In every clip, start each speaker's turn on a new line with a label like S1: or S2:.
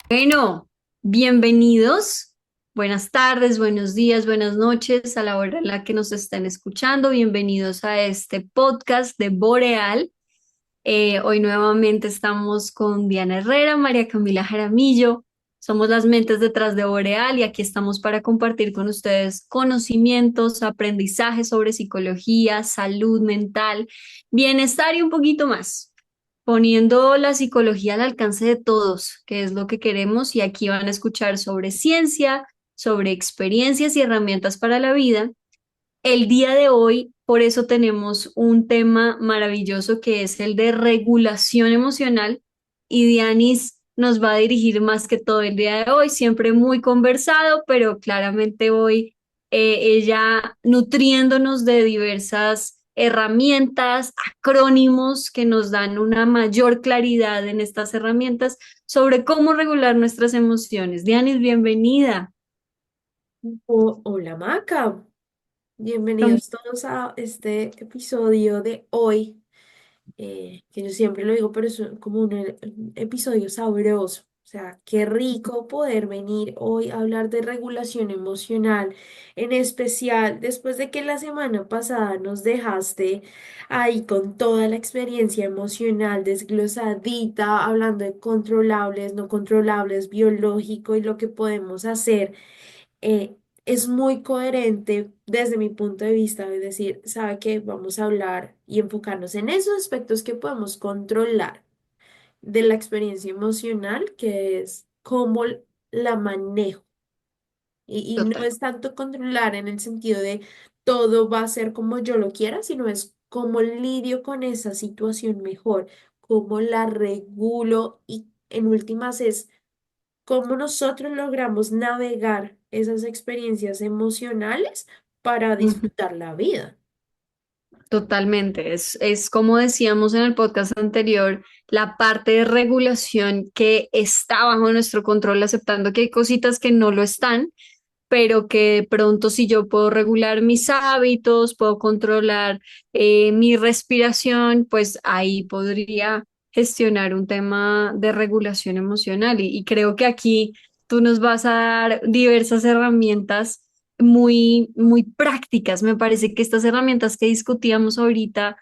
S1: Bueno, bienvenidos. Buenas tardes, buenos días, buenas noches a la hora en la que nos estén escuchando. Bienvenidos a este podcast de Boreal. Hoy nuevamente estamos con Diana Herrera, María Camila Jaramillo. Somos las mentes detrás de Boreal y aquí estamos para compartir con ustedes conocimientos, aprendizajes sobre psicología, salud mental, bienestar y un poquito más, poniendo la psicología al alcance de todos, que es lo que queremos, y aquí van a escuchar sobre ciencia, sobre experiencias y herramientas para la vida. El día de hoy, por eso tenemos un tema maravilloso que es el de regulación emocional, y Dianis nos va a dirigir más que todo el día de hoy, siempre muy conversado, pero claramente hoy ella nutriéndonos de diversas herramientas, acrónimos que nos dan una mayor claridad en estas herramientas sobre cómo regular nuestras emociones. Dianis, bienvenida.
S2: Hola Maca, bienvenidos todos a este episodio de hoy, que yo siempre lo digo, pero es como un episodio sabroso. O sea, qué rico poder venir hoy a hablar de regulación emocional, en especial después de que la semana pasada nos dejaste ahí con toda la experiencia emocional desglosadita, hablando de controlables, no controlables, biológico y lo que podemos hacer. Es muy coherente desde mi punto de vista, es decir, sabe que vamos a hablar y enfocarnos en esos aspectos que podemos controlar de la experiencia emocional, que es cómo la manejo. Y no
S1: Total.
S2: es tanto controlar en el sentido de todo va a ser como yo lo quiera, sino es cómo lidio con esa situación mejor, cómo la regulo y en últimas es cómo nosotros logramos navegar esas experiencias emocionales para disfrutar la vida.
S1: Totalmente, es como decíamos en el podcast anterior, la parte de regulación que está bajo nuestro control, aceptando que hay cositas que no lo están, pero que de pronto si yo puedo regular mis hábitos, puedo controlar mi respiración, pues ahí podría gestionar un tema de regulación emocional. Y creo que aquí tú nos vas a dar diversas herramientas muy prácticas. Me parece que estas herramientas que discutíamos ahorita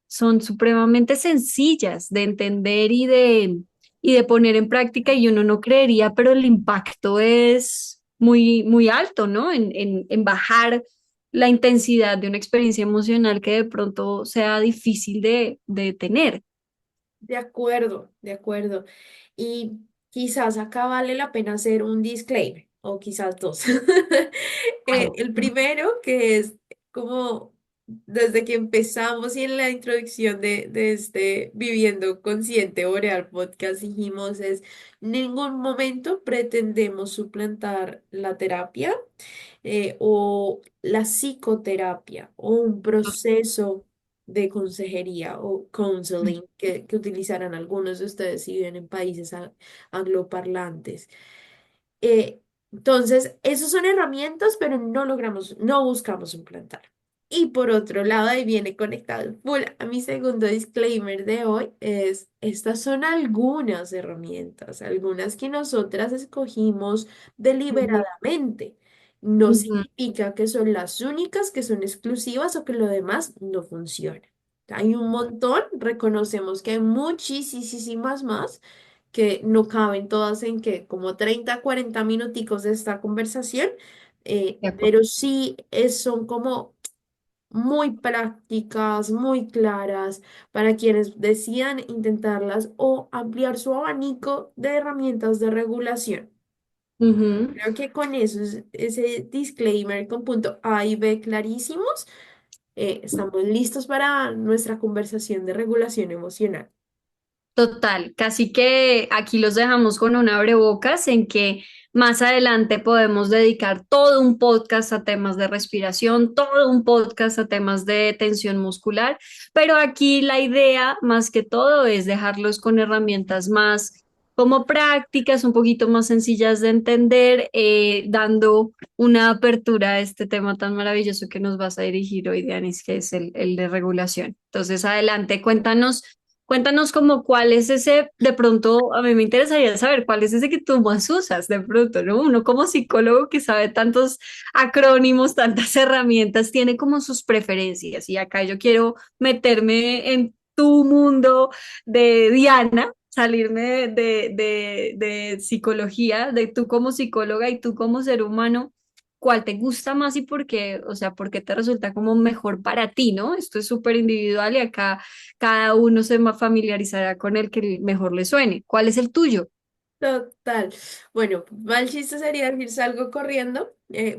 S1: son supremamente sencillas de entender y de poner en práctica, y uno no creería, pero el impacto es muy alto, ¿no? En bajar la intensidad de una experiencia emocional que de pronto sea difícil de tener.
S2: De acuerdo, de acuerdo. Y quizás acá vale la pena hacer un disclaimer, o quizás dos.
S1: Claro.
S2: El primero, que es como desde que empezamos y en la introducción de este Viviendo Consciente Boreal Podcast dijimos es, ningún momento pretendemos suplantar la terapia o la psicoterapia o un proceso de consejería o counseling que utilizarán algunos de ustedes si viven en países angloparlantes. Entonces, esos son herramientas, pero no buscamos implantar. Y por otro lado, ahí viene conectado full a mi segundo disclaimer de hoy, es, estas son algunas herramientas, algunas que nosotras escogimos
S1: Ujú,
S2: deliberadamente. No
S1: ujú,
S2: significa que son las únicas, que son exclusivas o que lo demás no funciona. Hay un montón, reconocemos que hay muchísimas más que no caben todas en que como 30 40 minuticos de esta conversación,
S1: de acuerdo.
S2: pero sí son como muy prácticas, muy claras para quienes decidan intentarlas o ampliar su abanico de herramientas de regulación.
S1: Ujú.
S2: Creo que con eso, ese disclaimer con punto A y B clarísimos, estamos listos para nuestra conversación de regulación emocional.
S1: Total, casi que aquí los dejamos con un abrebocas en que más adelante podemos dedicar todo un podcast a temas de respiración, todo un podcast a temas de tensión muscular, pero aquí la idea más que todo es dejarlos con herramientas más como prácticas, un poquito más sencillas de entender, dando una apertura a este tema tan maravilloso que nos vas a dirigir hoy, Dianis, que es el de regulación. Entonces, adelante, cuéntanos. Cuéntanos como cuál es ese, de pronto a mí me interesaría saber cuál es ese que tú más usas de pronto, ¿no? Uno como psicólogo que sabe tantos acrónimos, tantas herramientas, tiene como sus preferencias y acá yo quiero meterme en tu mundo de Diana, salirme de psicología, de tú como psicóloga y tú como ser humano. ¿Cuál te gusta más y por qué? O sea, ¿por qué te resulta como mejor para ti, ¿no? Esto es súper individual y acá cada uno se familiarizará con el que mejor le suene. ¿Cuál es el tuyo?
S2: Total. Bueno, mal chiste sería decir salgo corriendo,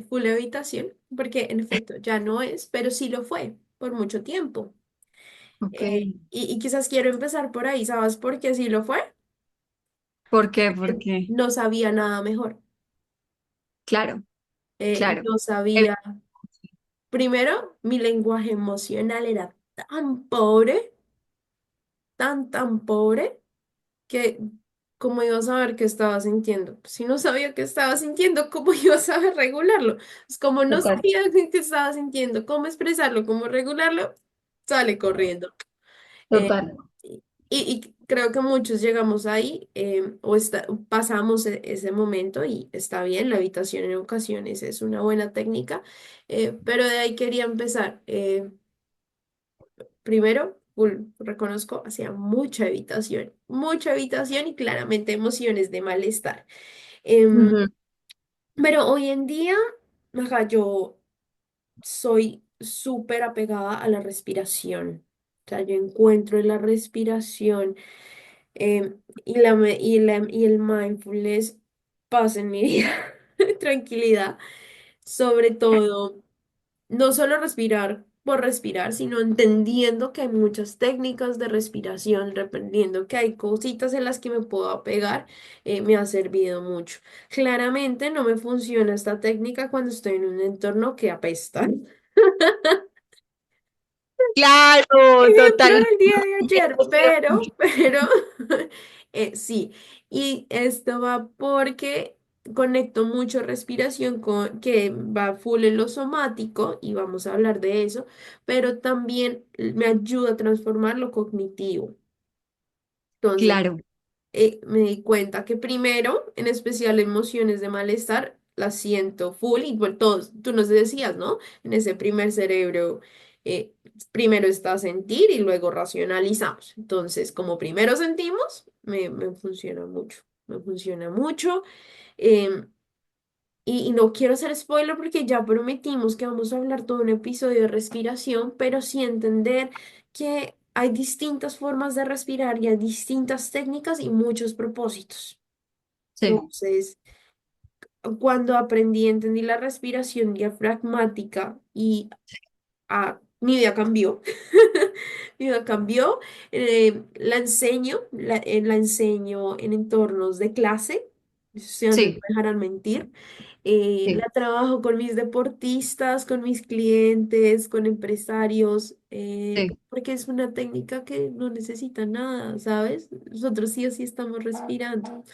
S2: full habitación, porque en efecto ya no es, pero sí lo fue por mucho tiempo.
S1: Ok.
S2: Y quizás quiero empezar por ahí, ¿sabes por qué sí lo fue?
S1: ¿Por qué? ¿Por qué?
S2: No sabía nada mejor.
S1: Claro, claro.
S2: No
S1: Eh,
S2: sabía. Primero, mi lenguaje emocional era tan pobre, tan pobre, que ¿cómo iba a saber qué estaba sintiendo? Si no sabía qué estaba sintiendo, ¿cómo iba a saber regularlo? Pues como no
S1: Total,
S2: sabía qué estaba sintiendo, cómo expresarlo, cómo regularlo, sale corriendo. Eh,
S1: total.
S2: y creo que muchos llegamos ahí pasamos ese momento y está bien, la habitación en ocasiones es una buena técnica, pero de ahí quería empezar. Primero, reconozco, hacía mucha evitación y claramente emociones de malestar. Em,
S1: Ujú.
S2: pero hoy en día, ajá, yo soy súper apegada a la respiración. O sea, yo encuentro en la respiración y el mindfulness paz en mi vida, tranquilidad, sobre todo. No solo respirar por respirar, sino entendiendo que hay muchas técnicas de respiración, dependiendo que hay cositas en las que me puedo apegar, me ha servido mucho. Claramente no me funciona esta técnica cuando estoy en un entorno que apesta.
S1: Claro,
S2: Ejemplo
S1: total.
S2: del día de ayer, pero, sí. Y esto va porque conecto mucho respiración con, que va full en lo somático y vamos a hablar de eso, pero también me ayuda a transformar lo cognitivo. Entonces,
S1: Claro,
S2: me di cuenta que primero, en especial emociones de malestar, las siento full y bueno, todos, tú nos decías, ¿no? En ese primer cerebro, eh, primero está sentir y luego racionalizamos. Entonces, como primero sentimos, me funciona mucho. em, y no quiero hacer spoiler porque ya prometimos que vamos a hablar todo un episodio de respiración, pero sí entender que hay distintas formas de respirar y hay distintas técnicas y muchos propósitos.
S1: sí,
S2: Entonces, cuando entendí la respiración diafragmática y mi vida cambió. Mi vida cambió. La enseño en entornos de clase. Estudiantes no
S1: sí,
S2: me dejarán mentir. La
S1: sí.
S2: trabajo con mis deportistas, con mis clientes, con empresarios,
S1: Sí,
S2: porque es una técnica que no necesita nada, ¿sabes? Nosotros sí o sí estamos respirando.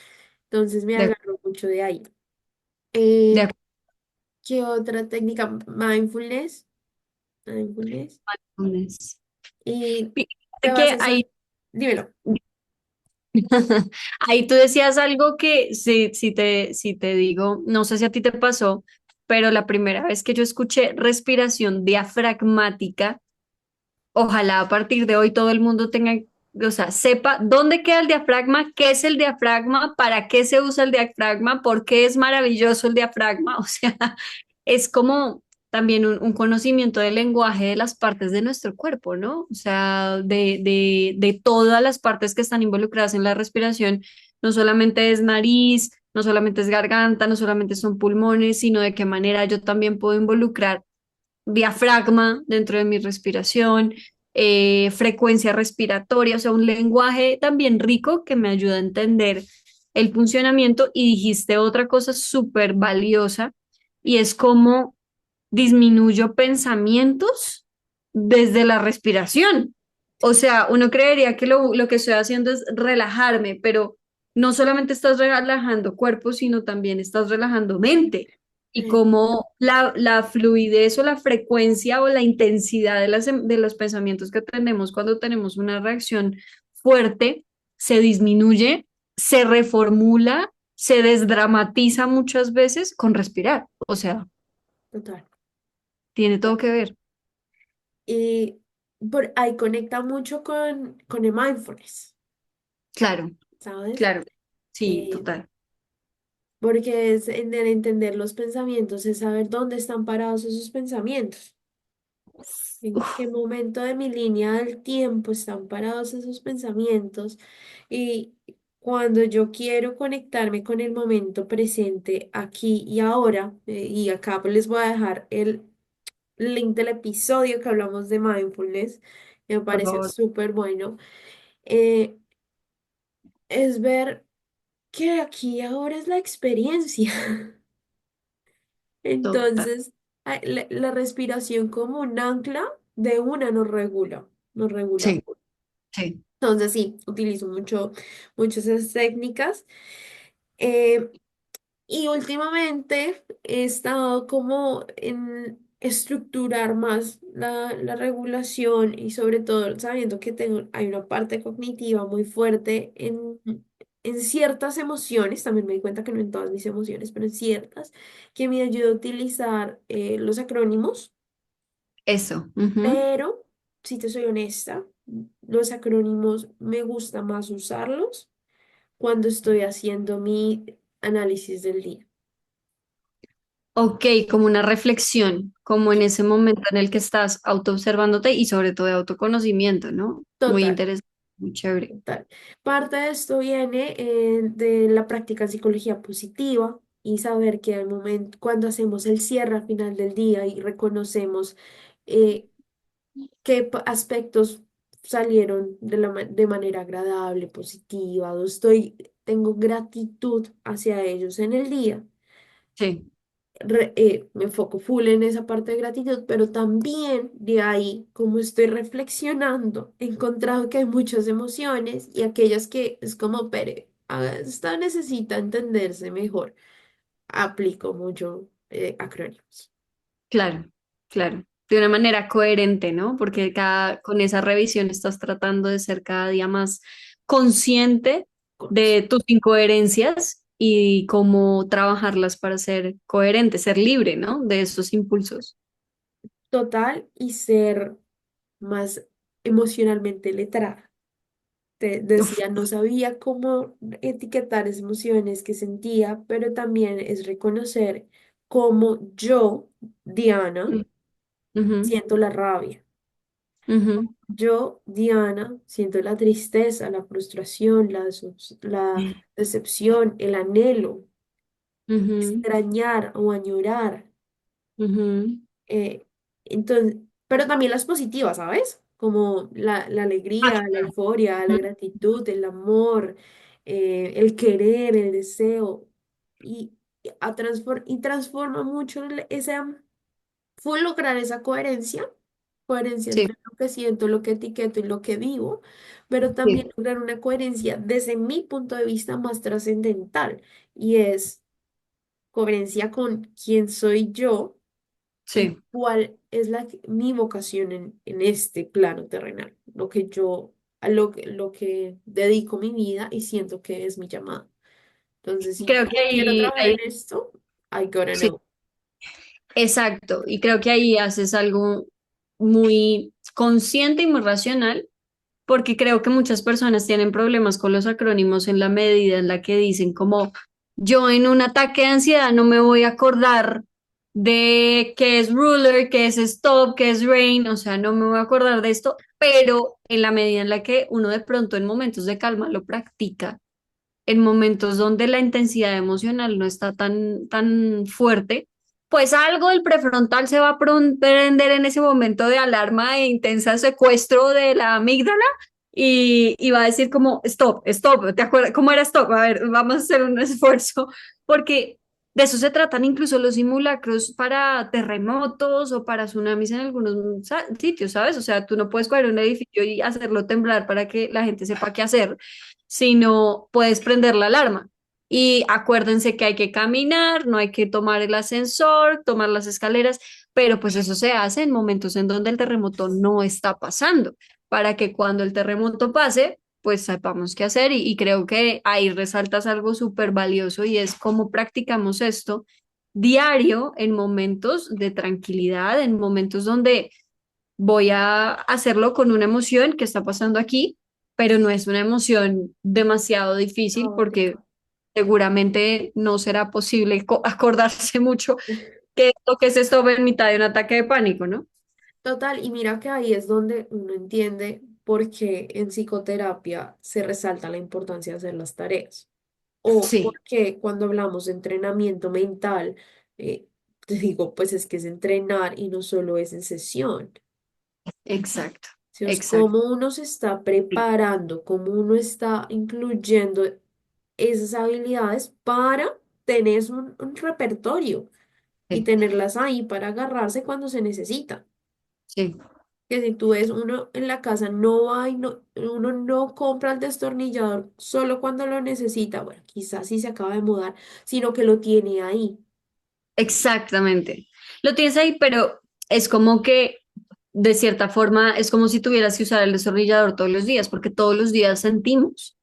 S2: Entonces me
S1: de,
S2: agarro mucho de ahí.
S1: de
S2: Eh,
S1: acuerdo.
S2: ¿Qué otra técnica? Mindfulness. Mindfulness. Y te
S1: Fíjate
S2: vas a
S1: que
S2: hacer.
S1: ahí
S2: Dímelo.
S1: ahí tú decías algo que si te digo, no sé si a ti te pasó, pero la primera vez que yo escuché respiración diafragmática, ojalá a partir de hoy todo el mundo tenga, o sea, sepa dónde queda el diafragma, qué es el diafragma, para qué se usa el diafragma, por qué es maravilloso el diafragma. O sea, es como también un conocimiento del lenguaje de las partes de nuestro cuerpo, ¿no? O sea, de todas las partes que están involucradas en la respiración. No solamente es nariz, no solamente es garganta, no solamente son pulmones, sino de qué manera yo también puedo involucrar diafragma dentro de mi respiración, frecuencia respiratoria, o sea, un lenguaje también rico que me ayuda a entender el funcionamiento. Y dijiste otra cosa súper valiosa y es cómo disminuyo pensamientos desde la respiración. O sea, uno creería que lo que estoy haciendo es relajarme, pero no solamente estás relajando cuerpo, sino también estás relajando mente. Y
S2: Eh,
S1: cómo la fluidez o la frecuencia o la intensidad de, de los pensamientos que tenemos cuando tenemos una reacción fuerte, se disminuye, se reformula, se desdramatiza muchas veces con respirar. O sea,
S2: Total.
S1: tiene todo que ver.
S2: Y ahí conecta mucho con el mindfulness,
S1: Claro,
S2: ¿sabes?
S1: claro. Sí,
S2: Eh,
S1: total.
S2: Porque es en el entender los pensamientos, es saber dónde están parados esos pensamientos, en qué
S1: Uf,
S2: momento de mi línea del tiempo están parados esos pensamientos y cuando yo quiero conectarme con el momento presente aquí y ahora, y acá pues les voy a dejar el link del episodio que hablamos de mindfulness, que me
S1: por
S2: pareció
S1: favor,
S2: súper bueno, eh, es ver que aquí y ahora es la experiencia.
S1: total.
S2: Entonces, la respiración como un ancla de una nos regula
S1: Sí,
S2: full.
S1: sí.
S2: Entonces, sí, utilizo mucho esas técnicas. Eh, y últimamente he estado como en estructurar más la regulación y sobre todo sabiendo que hay una parte cognitiva muy fuerte en ciertas emociones, también me di cuenta que no en todas mis emociones, pero en ciertas, que me ayuda a utilizar los acrónimos,
S1: Eso. Ujú.
S2: pero si te soy honesta, los acrónimos me gusta más usarlos cuando estoy haciendo mi análisis del día.
S1: Ok, como una reflexión, como en ese momento en el que estás autoobservándote y sobre todo de autoconocimiento, ¿no? Muy
S2: Total.
S1: interesante, muy chévere.
S2: Total. Parte de esto viene de la práctica en psicología positiva y saber que al momento, cuando hacemos el cierre al final del día y reconocemos eh, qué aspectos salieron de manera agradable, positiva, o tengo gratitud hacia ellos en el día,
S1: Sí,
S2: me enfoco full en esa parte de gratitud, pero también de ahí, como estoy reflexionando, he encontrado que hay muchas emociones y aquellas que es como, pero esta necesita entenderse mejor. Aplico mucho acrónimos.
S1: claro, claro. De una manera coherente, ¿no? Porque con esa revisión estás tratando de ser cada día más consciente
S2: Correcto.
S1: de tus incoherencias y cómo trabajarlas para ser coherente, ser libre, ¿no? De esos impulsos.
S2: Total y ser más emocionalmente letrada. Te
S1: Uf,
S2: decía, no sabía cómo etiquetar esas emociones que sentía, pero también es reconocer cómo yo, Diana,
S1: mm, ujú,
S2: siento la rabia.
S1: ujú,
S2: Yo, Diana, siento la tristeza, la frustración, la decepción, el anhelo,
S1: ujú,
S2: extrañar o añorar.
S1: ujú.
S2: eh, entonces, pero también las positivas, ¿sabes? Como la
S1: Ah,
S2: alegría, la euforia, la
S1: ujú,
S2: gratitud, el amor, el querer, el deseo. Y, y transforma mucho fue lograr esa coherencia
S1: sí,
S2: entre lo que siento, lo que etiqueto y lo que vivo, pero también
S1: sí,
S2: lograr una coherencia desde mi punto de vista más trascendental y es coherencia con quién soy yo y
S1: sí.
S2: cuál es mi vocación en este plano terrenal, lo que yo, lo que dedico mi vida y siento que es mi llamada. Entonces, si
S1: Creo
S2: yo
S1: que
S2: quiero
S1: ahí,
S2: trabajar en esto, I gotta
S1: sí,
S2: know.
S1: exacto. Y creo que ahí haces algo muy consciente y muy racional, porque creo que muchas personas tienen problemas con los acrónimos en la medida en la que dicen como yo en un ataque de ansiedad no me voy a acordar de qué es ruler, qué es stop, qué es rain, o sea, no me voy a acordar de esto, pero en la medida en la que uno de pronto en momentos de calma lo practica en momentos donde la intensidad emocional no está tan fuerte, pues algo del prefrontal se va a prender en ese momento de alarma e intensa secuestro de la amígdala y va a decir como, stop, stop, ¿te acuerdas cómo era stop? A ver, vamos a hacer un esfuerzo, porque de eso se tratan incluso los simulacros para terremotos o para tsunamis en algunos sitios, ¿sabes? O sea, tú no puedes coger un edificio y hacerlo temblar para que la gente sepa qué hacer, sino puedes prender la alarma. Y acuérdense que hay que caminar, no hay que tomar el ascensor, tomar las escaleras, pero pues eso se hace en momentos en donde el terremoto no está pasando, para que cuando el terremoto pase, pues sepamos qué hacer y creo que ahí resaltas algo súper valioso y es cómo practicamos esto diario en momentos de tranquilidad, en momentos donde voy a hacerlo con una emoción que está pasando aquí, pero no es una emoción demasiado difícil porque
S2: Caótica.
S1: seguramente no será posible acordarse mucho qué es lo que se esto en mitad de un ataque de pánico, ¿no?
S2: Total, y mira que ahí es donde uno entiende por qué en psicoterapia se resalta la importancia de hacer las tareas. O
S1: Sí,
S2: porque cuando hablamos de entrenamiento mental, te digo, pues es que es entrenar y no solo es en sesión.
S1: exacto,
S2: Si es
S1: exacto.
S2: cómo uno se está
S1: Sí,
S2: preparando, cómo uno está incluyendo esas habilidades para tener un repertorio y
S1: sí,
S2: tenerlas ahí para agarrarse cuando se necesita.
S1: sí.
S2: Que si tú ves uno en la casa no va y no, uno no compra el destornillador solo cuando lo necesita, bueno, quizás sí se acaba de mudar, sino que lo tiene ahí.
S1: Exactamente. Lo tienes ahí, pero es como que de cierta forma es como si tuvieras que usar el destornillador todos los días, porque todos los días sentimos,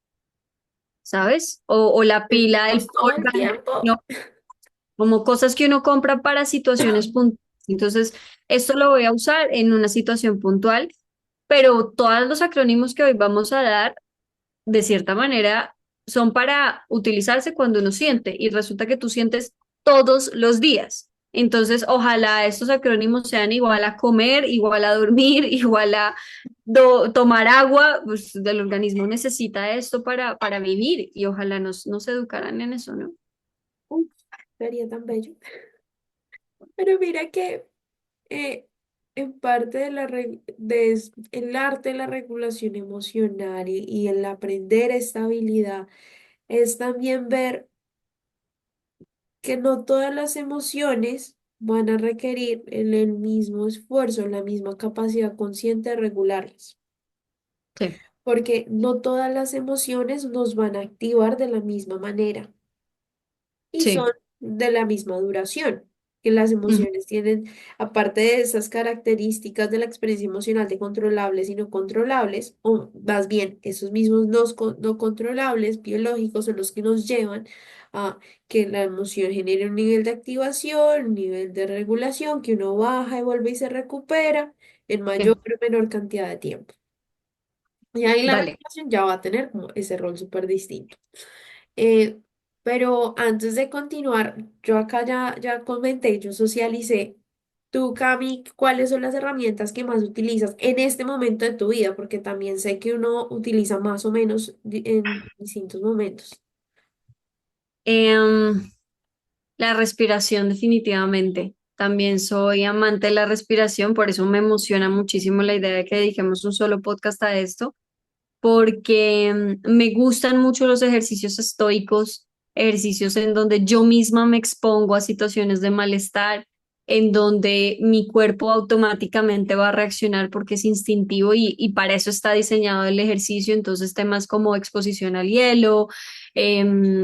S1: ¿sabes? O la pila, el
S2: Sentimos todo el
S1: powerbank,
S2: tiempo.
S1: ¿no? Como cosas que uno compra para situaciones puntuales. Entonces, esto lo voy a usar en una situación puntual, pero todos los acrónimos que hoy vamos a dar de cierta manera, son para utilizarse cuando uno siente y resulta que tú sientes todos los días. Entonces, ojalá estos acrónimos sean igual a comer, igual a dormir, igual a tomar agua, pues el organismo necesita esto para vivir y ojalá nos educaran en eso, ¿no?
S2: Uf, sería tan bello. Pero mira que en parte de el arte de la regulación emocional y el aprender esta habilidad es también ver que no todas las emociones van a requerir el mismo esfuerzo, la misma capacidad consciente de regularlas,
S1: Sí,
S2: porque no todas las emociones nos van a activar de la misma manera y son
S1: sí,
S2: de la misma duración. Que las
S1: ujú,
S2: emociones tienen, aparte de esas características de la experiencia emocional de controlables y no controlables, o más bien esos mismos no controlables biológicos son los que nos llevan a que la emoción genere un nivel de activación, un nivel de regulación, que uno baja y vuelve y se recupera en mayor
S1: sí,
S2: o menor cantidad de tiempo. Y ahí la
S1: vale.
S2: regulación ya va a tener como ese rol súper distinto. Eh, pero antes de continuar, yo acá ya comenté, yo socialicé. Tú, Cami, ¿cuáles son las herramientas que más utilizas en este momento de tu vida? Porque también sé que uno utiliza más o menos en distintos momentos.
S1: Em, la respiración, definitivamente. También soy amante de la respiración, por eso me emociona muchísimo la idea de que dediquemos un solo podcast a esto, porque me gustan mucho los ejercicios estoicos, ejercicios en donde yo misma me expongo a situaciones de malestar, en donde mi cuerpo automáticamente va a reaccionar porque es instintivo y para eso está diseñado el ejercicio. Entonces, temas como exposición al hielo,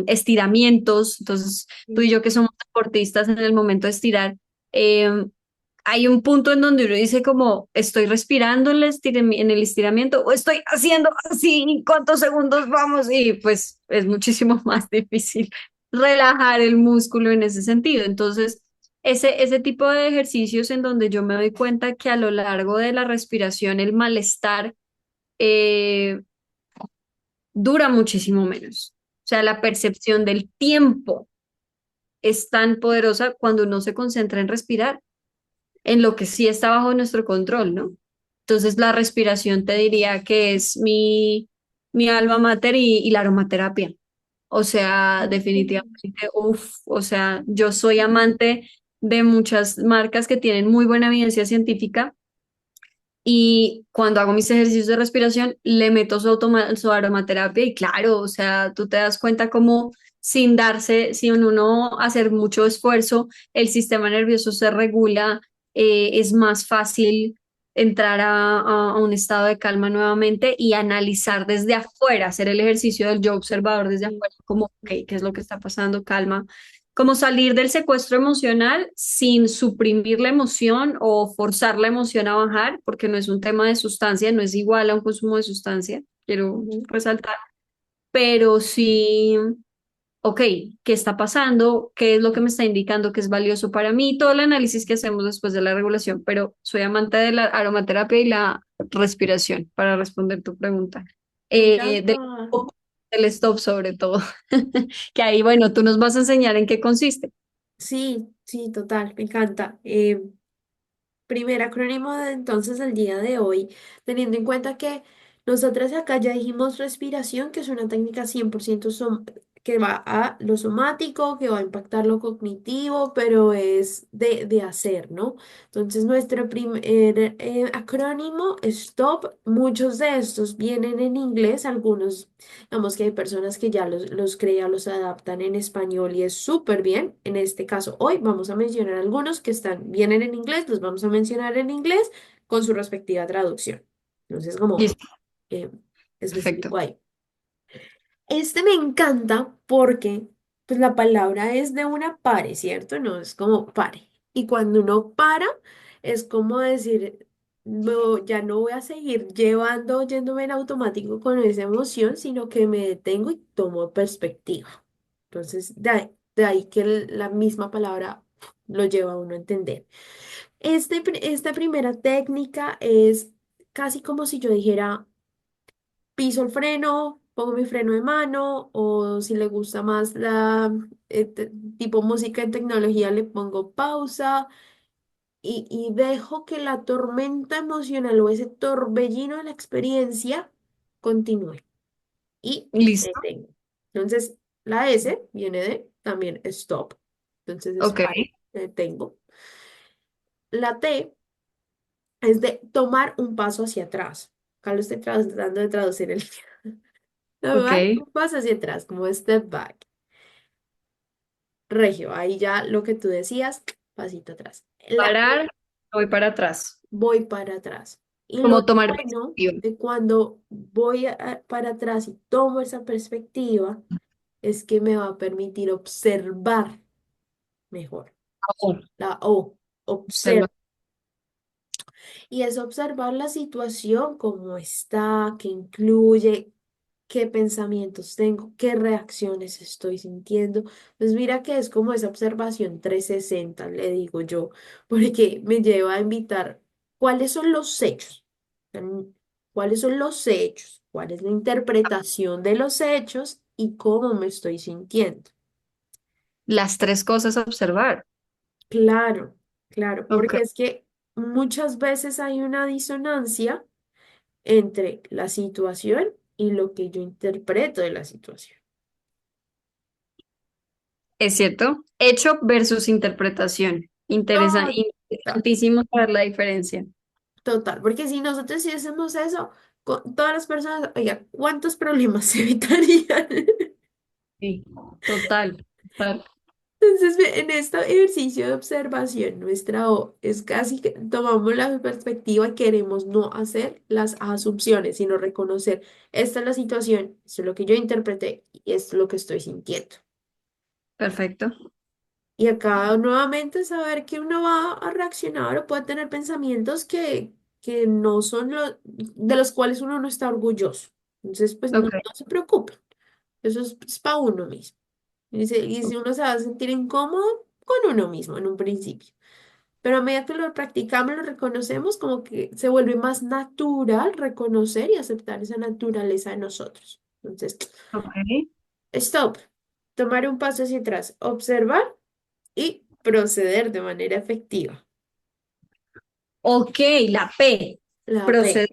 S1: estiramientos. Entonces, tú y
S2: Sí.
S1: yo que somos deportistas en el momento de estirar, em, hay un punto en donde uno dice como, estoy respirando en en el estiramiento o estoy haciendo así, ¿cuántos segundos vamos? Y pues es muchísimo más difícil relajar el músculo en ese sentido. Entonces, ese tipo de ejercicios en donde yo me doy cuenta que a lo largo de la respiración el malestar eh, dura muchísimo menos. O sea, la percepción del tiempo es tan poderosa cuando uno se concentra en respirar en lo que sí está bajo nuestro control, ¿no? Entonces la respiración te diría que es mi alma mater y la aromaterapia. O sea,
S2: Mm.
S1: definitivamente, uff, o sea, yo soy amante de muchas marcas que tienen muy buena evidencia científica y cuando hago mis ejercicios de respiración le meto su aromaterapia y claro, o sea, tú te das cuenta como sin darse, sin uno hacer mucho esfuerzo, el sistema nervioso se regula, es más fácil entrar a un estado de calma nuevamente y analizar desde afuera, hacer el ejercicio del yo observador desde
S2: Sí.
S1: afuera, como, ok, ¿qué es lo que está pasando? Calma, como salir del secuestro emocional sin suprimir la emoción o forzar la emoción a bajar, porque no es un tema de sustancia, no es igual a un consumo de sustancia, quiero
S2: Ujú.
S1: resaltar, pero sí, ok, ¿qué está pasando? ¿Qué es lo que me está indicando que es valioso para mí? Todo el análisis que hacemos después de la regulación, pero soy amante de la aromaterapia y la respiración para responder tu pregunta.
S2: Me
S1: Del
S2: encanta.
S1: stop, del stop sobre todo, que ahí, bueno, tú nos vas a enseñar en qué consiste.
S2: Sí, sí, total, me encanta. Primer acrónimo de entonces el día de hoy, teniendo en cuenta que nosotras acá ya dijimos respiración, que es una técnica 100% que va a lo somático, que va a impactar lo cognitivo, pero es de hacer, ¿no? Entonces nuestro primer acrónimo, STOP, muchos de estos vienen en inglés, algunos, digamos que hay personas que ya los crean, los adaptan en español y es súper bien. En este caso, hoy vamos a mencionar algunos que vienen en inglés, los vamos a mencionar en inglés con su respectiva traducción. Entonces, como
S1: Listo,
S2: eh, específico
S1: perfecto.
S2: ahí. Este me encanta porque pues la palabra es de una pare, ¿cierto? No es como pare. Y cuando uno para, es como decir, no, ya no voy a seguir yéndome en automático con esa emoción, sino que me detengo y tomo perspectiva. Entonces, de ahí que la misma palabra lo lleva a uno a entender. Esta primera técnica es casi como si yo dijera piso el freno, pongo mi freno de mano o si le gusta más la tipo música de tecnología, le pongo pausa y dejo que la tormenta emocional o ese torbellino de la experiencia continúe y me
S1: Listo,
S2: detengo. Entonces, la S viene de también stop. Entonces es
S1: ok.
S2: pare, me detengo. La T es de tomar un paso hacia atrás. Acá lo estoy tratando de traducir el
S1: Ok,
S2: tomar un paso hacia atrás, como step back. Regio, ahí ya lo que tú decías, pasito atrás. La
S1: parar,
S2: E,
S1: voy para atrás,
S2: voy para atrás. Y
S1: como
S2: lo
S1: tomar
S2: bueno
S1: perspectiva.
S2: de cuando voy para atrás y tomo esa perspectiva es que me va a permitir observar mejor.
S1: Ojo,
S2: La O,
S1: observa.
S2: observo. Y es observar la situación como está, que incluye, qué pensamientos tengo, qué reacciones estoy sintiendo. Pues mira que es como esa observación 360 le digo yo, porque me lleva a invitar cuáles son los hechos, Mm, cuáles son los hechos, cuál es la interpretación de los hechos y cómo me estoy sintiendo.
S1: Las tres cosas a observar.
S2: Claro, claro,
S1: Ok,
S2: porque es que muchas veces hay una disonancia entre la situación y lo que yo interpreto de la situación.
S1: es cierto. Hecho versus interpretación.
S2: Total,
S1: Interesantísimo saber la diferencia.
S2: total, porque si nosotros hiciésemos eso con todas las personas, oiga, ¿cuántos problemas se evitarían?
S1: Sí, total, total.
S2: Entonces, en este ejercicio de observación, nuestra O es casi que tomamos la perspectiva y queremos no hacer las asunciones, sino reconocer, esta es la situación, esto es lo que yo interpreté y esto es lo que estoy sintiendo.
S1: Perfecto.
S2: Y acá nuevamente saber que uno va a reaccionar o puede tener pensamientos que no son los de los cuales uno no está orgulloso. Entonces, pues no,
S1: Ok,
S2: no se preocupe. Eso es para uno mismo. Y si uno se va a sentir incómodo con uno mismo en un principio. Pero a medida que lo practicamos, lo reconocemos, como que se vuelve más natural reconocer y aceptar esa naturaleza de nosotros. Entonces,
S1: ok.
S2: stop. Tomar un paso hacia atrás. Observar y proceder de manera efectiva.
S1: Ok, la P,
S2: La
S1: proceder
S2: P.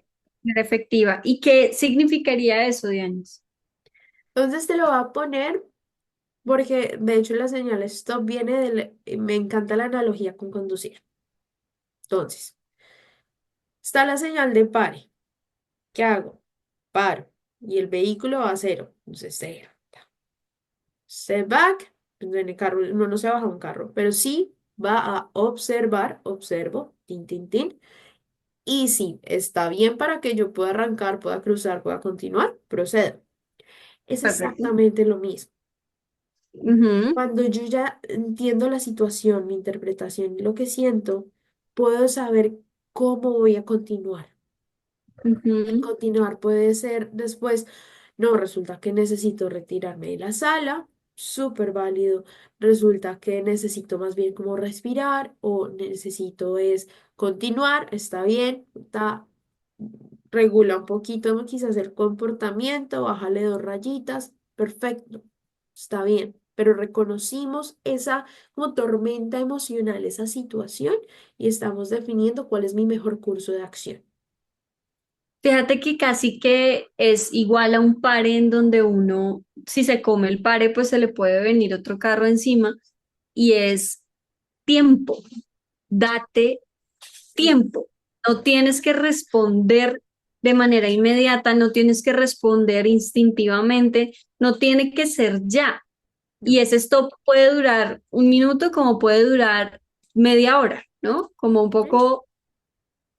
S1: efectiva. ¿Y qué significaría eso, Dianis?
S2: Entonces te lo voy a poner porque de hecho la señal stop viene me encanta la analogía con conducir. Entonces, está la señal de pare. ¿Qué hago? Paro. Y el vehículo va a cero. Entonces, cero. Step back. En el carro, uno no se baja un carro, pero sí va a observar, observo, tin, tin, tin. Y si está bien para que yo pueda arrancar, pueda cruzar, pueda continuar, procedo. Es
S1: Perfecto.
S2: exactamente lo mismo.
S1: Ujú.
S2: Cuando yo ya entiendo la situación, mi interpretación y lo que siento, puedo saber cómo voy a continuar. El
S1: Ujú.
S2: continuar puede ser después, no, resulta que necesito retirarme de la sala, súper válido. Resulta que necesito más bien como respirar o necesito es continuar, está bien, regula un poquito quizás el comportamiento, bájale 2 rayitas, perfecto, está bien. Pero reconocimos esa como tormenta emocional, esa situación y estamos definiendo cuál es mi mejor curso de acción.
S1: Fíjate que casi que es igual a un pare en donde uno, si se come el pare, pues se le puede venir otro carro encima y es tiempo, date
S2: Sí.
S1: tiempo. No tienes que responder de manera inmediata, no tienes que responder instintivamente, no tiene que ser ya.
S2: No.
S1: Y ese stop puede durar un minuto como puede durar media hora, ¿no? Como un
S2: Ujú.
S1: poco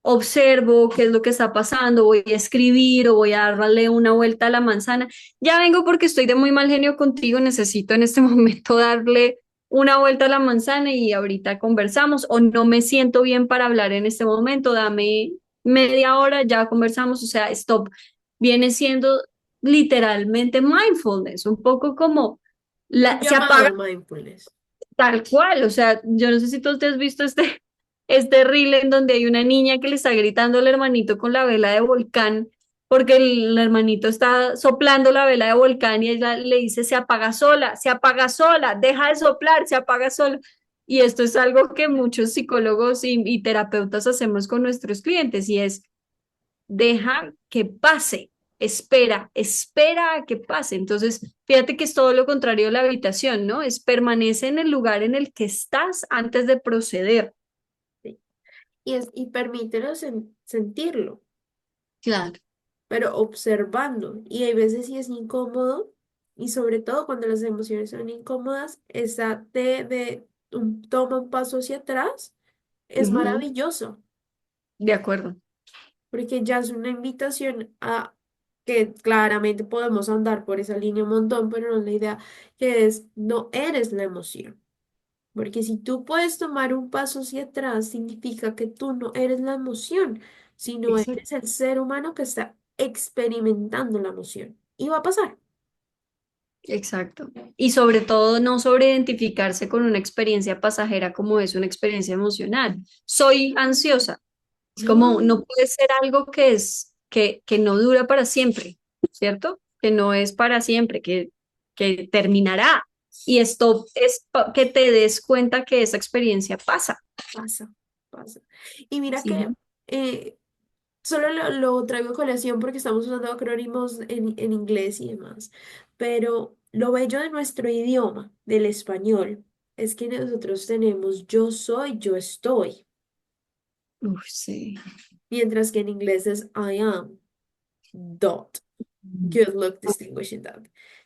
S1: observo qué es lo que está pasando, voy a escribir o voy a darle una vuelta a la manzana. Ya vengo porque estoy de muy mal genio contigo, necesito en este momento darle una vuelta a la manzana y ahorita conversamos o no me siento bien para hablar en este momento, dame media hora, ya conversamos, o sea, stop. Viene siendo literalmente mindfulness, un poco como
S2: Un
S1: se
S2: llamado
S1: apaga
S2: al mindfulness.
S1: tal cual, o sea, yo no sé si tú te has visto este reel en donde hay una niña que le está gritando al hermanito con la vela de volcán, porque el hermanito está soplando la vela de volcán y ella le dice, se apaga sola, deja de soplar, se apaga sola. Y esto es algo que muchos psicólogos y terapeutas hacemos con nuestros clientes y es, deja que pase, espera a que pase. Entonces, fíjate que es todo lo contrario de la habitación, ¿no? Es permanece en el lugar en el que estás antes de proceder.
S2: Sí. Y permítelo sentirlo,
S1: Claro.
S2: pero observando. Y hay veces sí es incómodo, y sobre todo cuando las emociones son incómodas, esa toma un paso hacia atrás es
S1: Ujú.
S2: maravilloso,
S1: De acuerdo.
S2: porque ya es una invitación a que claramente podemos andar por esa línea un montón, pero no es la idea, que es no eres la emoción. Porque si tú puedes tomar un paso hacia atrás, significa que tú no eres la emoción, sino
S1: Exacto.
S2: eres el ser humano que está experimentando la emoción. Y va a pasar.
S1: Exacto. Y sobre todo no sobreidentificarse con una experiencia pasajera como es una experiencia emocional. Soy ansiosa. Es como, no
S2: Mm.
S1: puede ser algo que que no dura para siempre, ¿cierto? Que no es para siempre, que terminará. Y esto es que te des cuenta que esa experiencia pasa.
S2: Pasa, pasa. Y mira
S1: Sí.
S2: que eh, solo lo traigo a colación porque estamos usando acrónimos en inglés y demás. Pero lo bello de nuestro idioma, del español, es que nosotros tenemos yo soy, yo estoy.
S1: Uf, sí.
S2: Mientras que en inglés es I am. Dot. Good luck distinguishing that.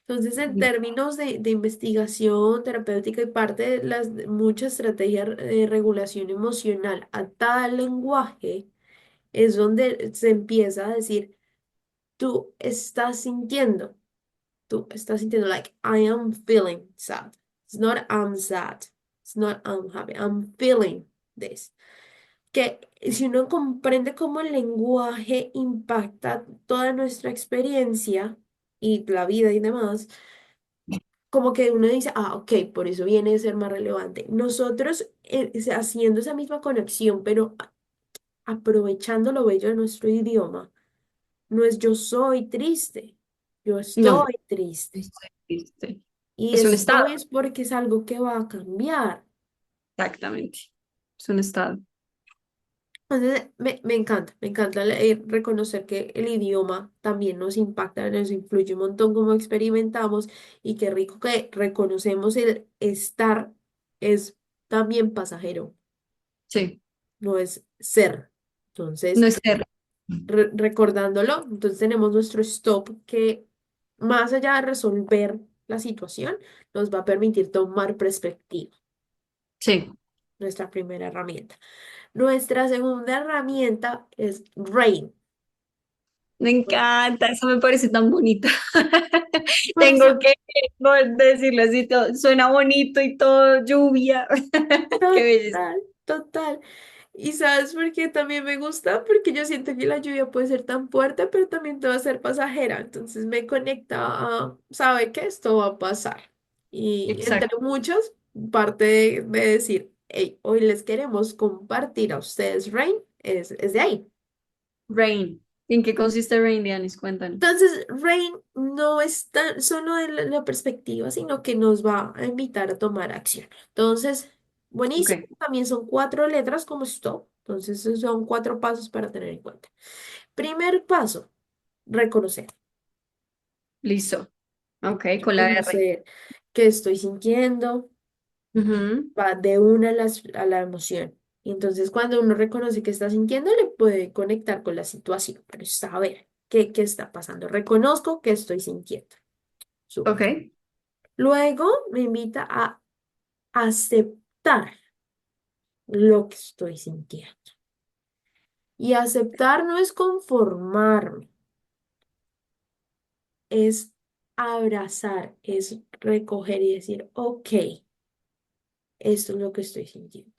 S2: Entonces, en términos de investigación terapéutica y parte de las de mucha estrategia de regulación emocional atada al lenguaje, es donde se empieza a decir, tú estás sintiendo, like, I am feeling sad. It's not I'm sad. It's not I'm happy. I'm feeling this. Que si uno comprende cómo el lenguaje impacta toda nuestra experiencia y la vida y demás, como que uno dice, ah, ok, por eso viene a ser más relevante. Nosotros haciendo esa misma conexión, pero aprovechando lo bello de nuestro idioma, no es yo soy triste, yo
S1: No,
S2: estoy triste.
S1: existe.
S2: Y
S1: Es un estado,
S2: estoy es porque es algo que va a cambiar.
S1: exactamente. Es un estado.
S2: Entonces, me encanta reconocer que el idioma también nos impacta, nos influye un montón cómo experimentamos y qué rico que reconocemos el estar es también pasajero,
S1: Sí,
S2: no es ser.
S1: no
S2: Entonces,
S1: es ser.
S2: recordándolo, entonces tenemos nuestro stop que más allá de resolver la situación, nos va a permitir tomar perspectiva,
S1: Sí.
S2: nuestra primera herramienta. Nuestra segunda herramienta es RAIN.
S1: Me encanta, eso me parece tan bonito.
S2: Pues
S1: Tengo que decirlo así, suena bonito y todo, lluvia. Qué belleza.
S2: total, total. Y sabes por qué también me gusta, porque yo siento que la lluvia puede ser tan fuerte, pero también te va a ser pasajera. Entonces me conecta a, sabe que esto va a pasar. Y entre
S1: Exacto.
S2: muchos, parte de decir, hey, hoy les queremos compartir a ustedes Rain, es de ahí.
S1: Rain. ¿En qué consiste Rain, Dianis? Cuéntanos.
S2: Entonces, Rain no es tan solo de la perspectiva, sino que nos va a invitar a tomar acción. Entonces,
S1: Ok,
S2: buenísimo. También son cuatro letras como stop. Entonces, esos son cuatro pasos para tener en cuenta. Primer paso, reconocer.
S1: listo. Ok, con la R.
S2: Reconocer qué estoy sintiendo,
S1: Ujú.
S2: va de una a, a la emoción. Y entonces, cuando uno reconoce que está sintiendo, le puede conectar con la situación, pero saber qué está pasando. Reconozco que estoy sintiendo. Súper.
S1: Ok.
S2: Luego me invita a aceptar lo que estoy sintiendo. Y aceptar no es conformarme, es abrazar, es recoger y decir, ok, esto es lo que estoy sintiendo.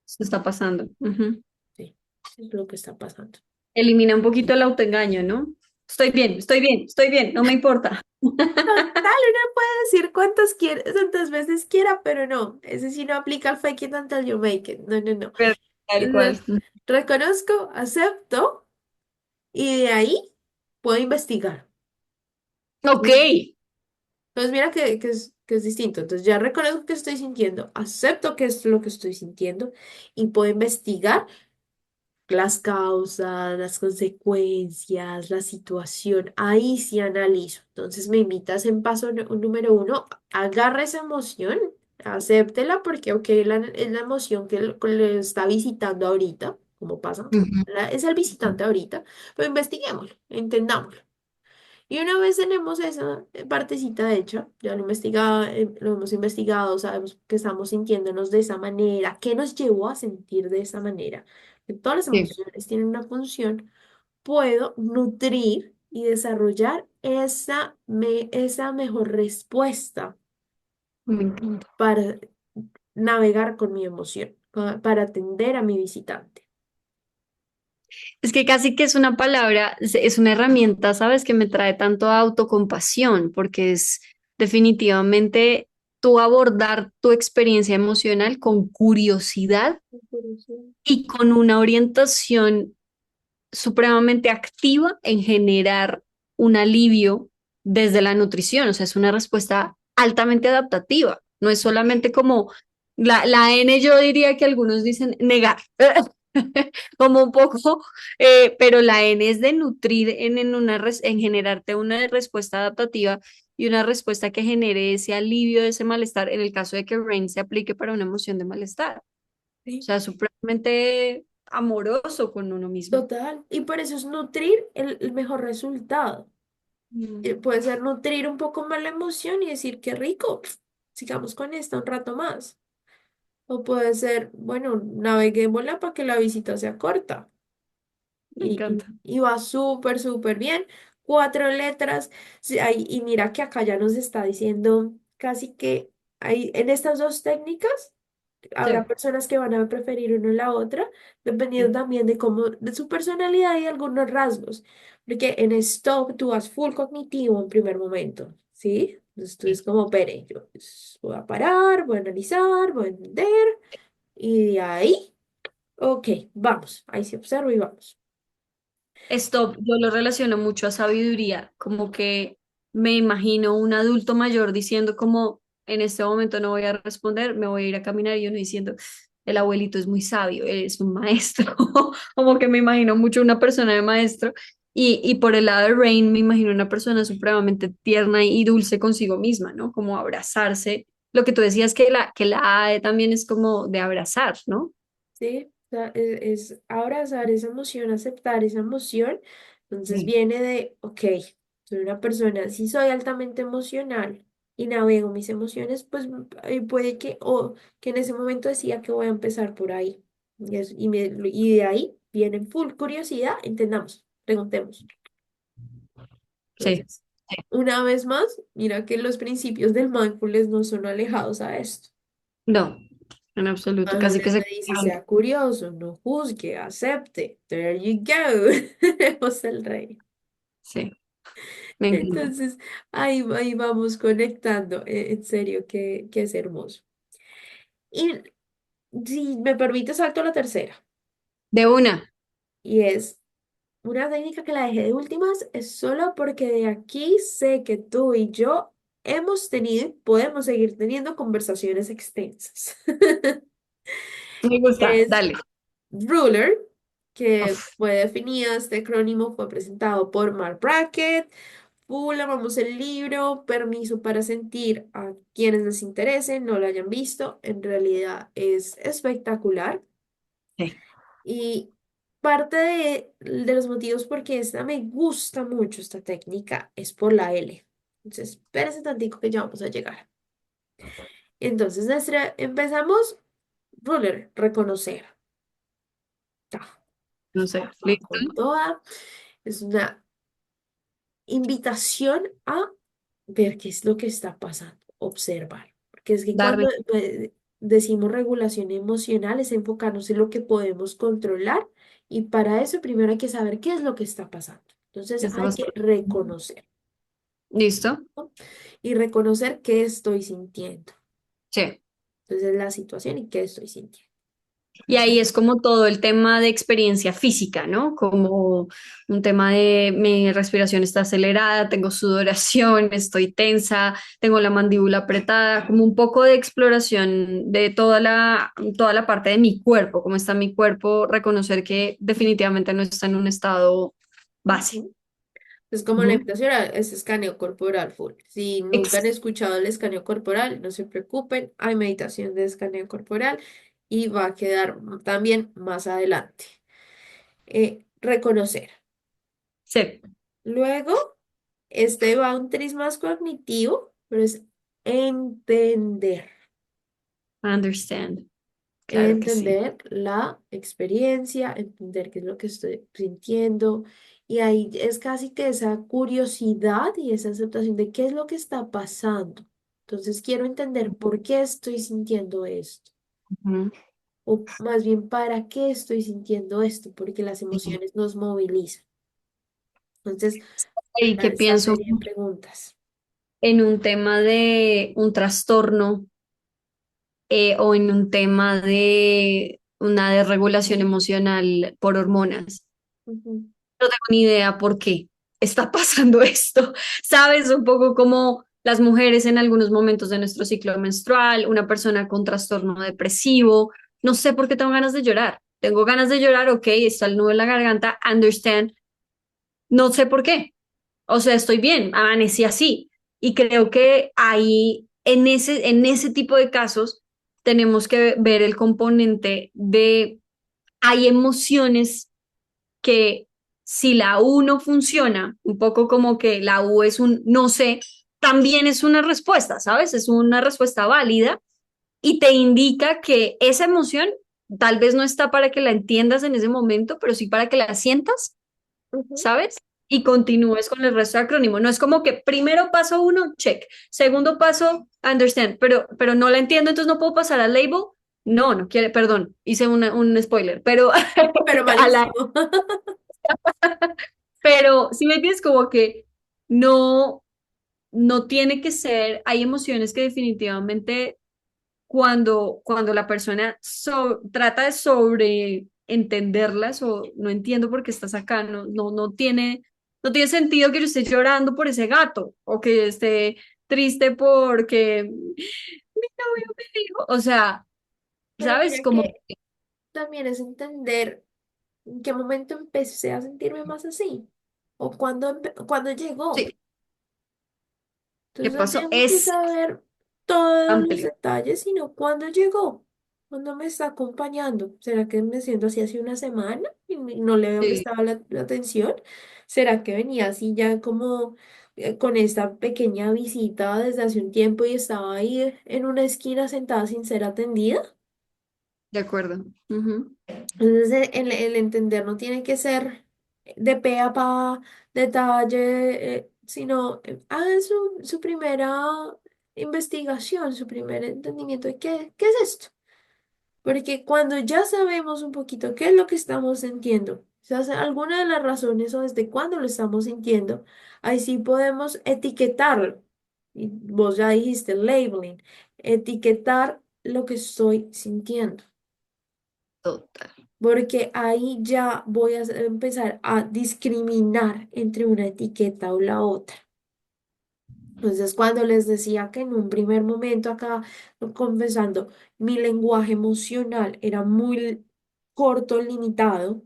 S1: Se está pasando. Ujú.
S2: Sí, es lo que está pasando.
S1: Elimina un poquito el autoengaño, ¿no? Estoy bien, estoy bien, estoy bien, no me importa.
S2: Total, uno puede decir cuántas veces quiera, pero no, ese sí no aplica al fake it until you make it. No, no, no.
S1: Pero tal cual.
S2: Re- Reconozco, acepto y de ahí puedo investigar.
S1: Ok.
S2: Entonces, mira que es distinto. Entonces, ya reconozco que estoy sintiendo, acepto que es lo que estoy sintiendo y puedo investigar las causas, las consecuencias, la situación. Ahí sí analizo. Entonces, me invitas en paso número uno, agarra esa emoción, acéptela porque, ok, es la emoción que le está visitando ahorita, como pasa.
S1: Ujú.
S2: Es el visitante ahorita, pero investiguémoslo, entendámoslo. Y una vez tenemos esa partecita hecha, ya lo hemos investigado, sabemos que estamos sintiéndonos de esa manera, qué nos llevó a sentir de esa manera. Que todas las
S1: Sí,
S2: emociones tienen una función, puedo nutrir y desarrollar esa mejor respuesta
S1: me encanta.
S2: para navegar con mi emoción, para atender a mi visitante.
S1: Es que casi que es una palabra, es una herramienta, ¿sabes? Que me trae tanto autocompasión, porque es definitivamente tú abordar tu experiencia emocional con curiosidad y con una orientación supremamente activa en generar un alivio desde la nutrición. O sea, es una respuesta altamente adaptativa. No es solamente como la N, yo diría que algunos dicen negar, como un poco, pero la N es de nutrir en generarte una respuesta adaptativa y una respuesta que genere ese alivio de ese malestar en el caso de que Rain se aplique para una emoción de malestar. O
S2: Sí.
S1: sea, supremamente amoroso con uno mismo.
S2: Total. Y por eso es nutrir el mejor resultado.
S1: Mm.
S2: Puede ser nutrir un poco más la emoción y decir, qué rico, sigamos con esta un rato más. O puede ser, bueno, naveguémosla para que la visita sea corta.
S1: Me encanta.
S2: Y va súper, súper bien. Cuatro letras. Sí, y mira que acá ya nos está diciendo casi que hay, en estas dos técnicas habrá
S1: Sí,
S2: personas que van a preferir una a la otra, dependiendo
S1: sí,
S2: también de cómo, de su personalidad y algunos rasgos. Porque en stop tú vas full cognitivo en primer momento, ¿sí? Entonces tú es
S1: sí.
S2: como, pere, yo pues, voy a parar, voy a analizar, voy a entender, y de ahí, ok, vamos, ahí sí observo y vamos.
S1: Stop, yo lo relaciono mucho a sabiduría, como que me imagino un adulto mayor diciendo como en este momento no voy a responder, me voy a ir a caminar y uno diciendo, el abuelito es muy sabio, él es un maestro, como que me imagino mucho una persona de maestro y por el lado de Rain me imagino una persona supremamente tierna y dulce consigo misma, ¿no? Como abrazarse, lo que tú decías que la A también es como de abrazar, ¿no?
S2: ¿Sí? O sea, es abrazar esa emoción, aceptar esa emoción. Entonces
S1: Sí.
S2: viene de, ok, soy una persona, si soy altamente emocional y navego mis emociones, pues puede que, o que en ese momento decía que voy a empezar por ahí. Y de ahí viene full curiosidad, entendamos, preguntemos.
S1: Sí.
S2: Entonces, una vez más, mira que los principios del mindfulness no son alejados a esto.
S1: No. en absoluto, casi que
S2: Mahomes
S1: se...
S2: me dice, sea curioso, no juzgue, acepte. There you go. Tenemos el rey.
S1: Sí, me encanta.
S2: Entonces, ahí vamos conectando. En serio, que es hermoso. Y si me permite, salto a la tercera.
S1: De una,
S2: Y es una técnica que la dejé de últimas, es solo porque de aquí sé que tú y yo hemos tenido y podemos seguir teniendo conversaciones extensas.
S1: me gusta,
S2: Es
S1: dale.
S2: Ruler, que
S1: Uf,
S2: fue definida, este acrónimo fue presentado por Mark Brackett. Full, amamos el libro, permiso para sentir a quienes les interese, no lo hayan visto, en realidad es espectacular.
S1: sí,
S2: Y parte de los motivos por qué esta me gusta mucho, esta técnica, es por la L. Entonces, espérense tantico que ya vamos a llegar. Entonces, empezamos, Ruler, reconocer. Ta,
S1: no sé,
S2: va
S1: listo.
S2: con toda. Es una invitación a ver qué es lo que está pasando, observar. Porque es que cuando
S1: Darme,
S2: decimos regulación emocional es enfocarnos en lo que podemos controlar y para eso primero hay que saber qué es lo que está pasando. Entonces
S1: está
S2: hay
S1: más...
S2: que reconocer,
S1: ¿Listo?
S2: ¿no? Y reconocer qué estoy sintiendo.
S1: Sí.
S2: Entonces la situación y qué estoy sintiendo.
S1: Y ahí es como todo el tema de experiencia física, ¿no? Como un tema de mi respiración está acelerada, tengo sudoración, estoy tensa, tengo la mandíbula apretada, como un poco de exploración de toda la parte de mi cuerpo, cómo está mi cuerpo, reconocer que definitivamente no está en un estado base.
S2: Ujú. Es como la
S1: Ujú.
S2: invitación a ese escaneo corporal full. Si nunca han
S1: Ex-
S2: escuchado el escaneo corporal, no se preocupen, hay meditación de escaneo corporal y va a quedar también más adelante. Reconocer.
S1: Sí,
S2: Luego, este va a un tris más cognitivo, pero es entender.
S1: understand, claro que sí.
S2: Entender la experiencia, entender qué es lo que estoy sintiendo. Y ahí es casi que esa curiosidad y esa aceptación de qué es lo que está pasando. Entonces quiero entender por qué estoy sintiendo esto.
S1: Ujú.
S2: O más bien, ¿para qué estoy sintiendo esto? Porque las
S1: Sí.
S2: emociones nos movilizan. Entonces,
S1: Y que
S2: esa
S1: pienso
S2: serie de preguntas.
S1: en un tema de un trastorno o en un tema de una desregulación emocional por hormonas.
S2: Ujú,
S1: No tengo ni idea por qué está pasando esto. Sabes, un poco como las mujeres en algunos momentos de nuestro ciclo menstrual, una persona con trastorno depresivo. No sé por qué tengo ganas de llorar. Tengo ganas de llorar, ok, está el nudo en la garganta, understand. No sé por qué. O sea, estoy bien, amanecí así. Y creo que ahí, en ese tipo de casos, tenemos que ver el componente de, hay emociones que si la U no funciona, un poco como que la U es un no sé, también es una respuesta, ¿sabes? Es una respuesta válida y te indica que esa emoción tal vez no está para que la entiendas en ese momento, pero sí para que la sientas,
S2: ujú,
S1: ¿sabes? Y continúes con el resto de acrónimo. No es como que primero paso uno, check, segundo paso, understand, pero no la entiendo, entonces no puedo pasar al label. No, no quiere, perdón, hice un spoiler, pero
S2: pero
S1: a la,
S2: malísimo.
S1: pero si me entiendes como que no, no tiene que ser, hay emociones que definitivamente cuando la persona trata de sobre entenderlas o no entiendo por qué estás acá, no tiene sentido que yo esté llorando por ese gato o que esté triste porque mi novio me dijo, o sea,
S2: Pero
S1: ¿sabes?
S2: mira
S1: Como,
S2: que también es entender en qué momento empecé a sentirme más así o cuándo llegó.
S1: sí, ¿qué
S2: Entonces no
S1: pasó?
S2: tengo que
S1: Es
S2: saber todos los
S1: amplio.
S2: detalles, sino cuándo llegó, cuándo me está acompañando. ¿Será que me siento así hace una semana y no le había
S1: Sí,
S2: prestado la atención? ¿Será que venía así ya como con esta pequeña visita desde hace un tiempo y estaba ahí en una esquina sentada sin ser atendida?
S1: de acuerdo. Ujú.
S2: Entonces, el entender no tiene que ser de pe a pa, detalle, sino hagan su primera investigación, su primer entendimiento de qué es esto. Porque cuando ya sabemos un poquito qué es lo que estamos sintiendo, si hace alguna de las razones o desde cuándo lo estamos sintiendo, ahí sí podemos etiquetarlo. Y vos ya dijiste labeling, etiquetar lo que estoy sintiendo.
S1: Total.
S2: Porque ahí ya voy a empezar a discriminar entre una etiqueta o la otra. Entonces, cuando les decía que en un primer momento acá, confesando, mi lenguaje emocional era muy corto, limitado,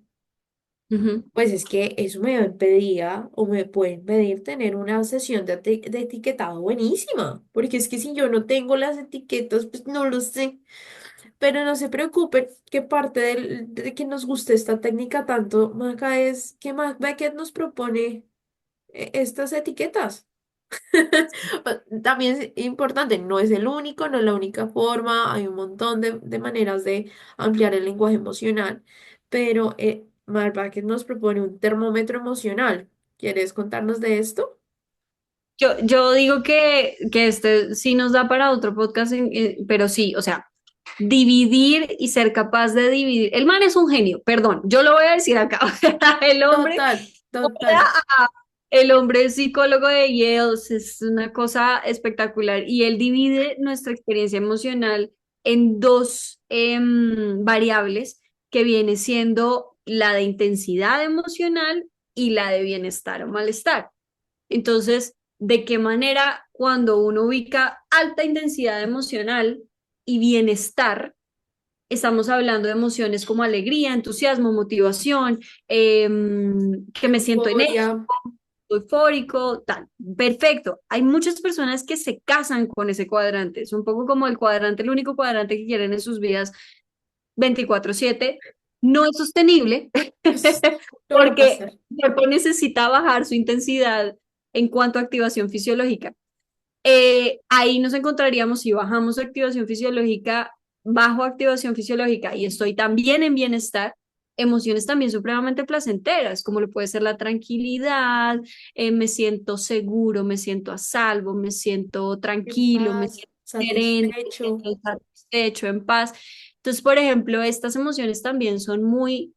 S1: Ujú.
S2: pues es que eso me impedía o me puede impedir tener una sesión de etiquetado buenísima, porque es que si yo no tengo las etiquetas, pues no lo sé. Pero no se preocupen, que parte de que nos guste esta técnica tanto, Maca, es que Mac Beckett nos propone estas etiquetas. También es importante, no es el único, no es la única forma, hay un montón de maneras de ampliar el lenguaje emocional, pero Mark Beckett nos propone un termómetro emocional. ¿Quieres contarnos de esto?
S1: Yo digo que este sí nos da para otro podcast, pero sí, o sea, dividir y ser capaz de dividir. El man es un genio, perdón, yo lo voy a decir acá. O sea, el hombre,
S2: Total, total.
S1: el hombre es psicólogo de Yale, es una cosa espectacular y él divide nuestra experiencia emocional en dos variables que viene siendo la de intensidad emocional y la de bienestar o malestar. Entonces, ¿de qué manera cuando uno ubica alta intensidad emocional y bienestar, estamos hablando de emociones como alegría, entusiasmo, motivación, que me siento
S2: Euforia,
S1: enérgico, eufórico, tal? Perfecto. Hay muchas personas que se casan con ese cuadrante. Es un poco como el cuadrante, el único cuadrante que quieren en sus vidas 24/7. No es sostenible
S2: pues, no va a
S1: porque
S2: pasar.
S1: el cuerpo necesita bajar su intensidad en cuanto a activación fisiológica. Ahí nos encontraríamos si bajamos activación fisiológica, bajo activación fisiológica y estoy también en bienestar, emociones también supremamente placenteras, como lo puede ser la tranquilidad, me siento seguro, me siento a salvo, me siento
S2: En
S1: tranquilo, me
S2: paz,
S1: siento sereno, me
S2: satisfecho.
S1: siento satisfecho, en paz. Entonces, por ejemplo, estas emociones también son muy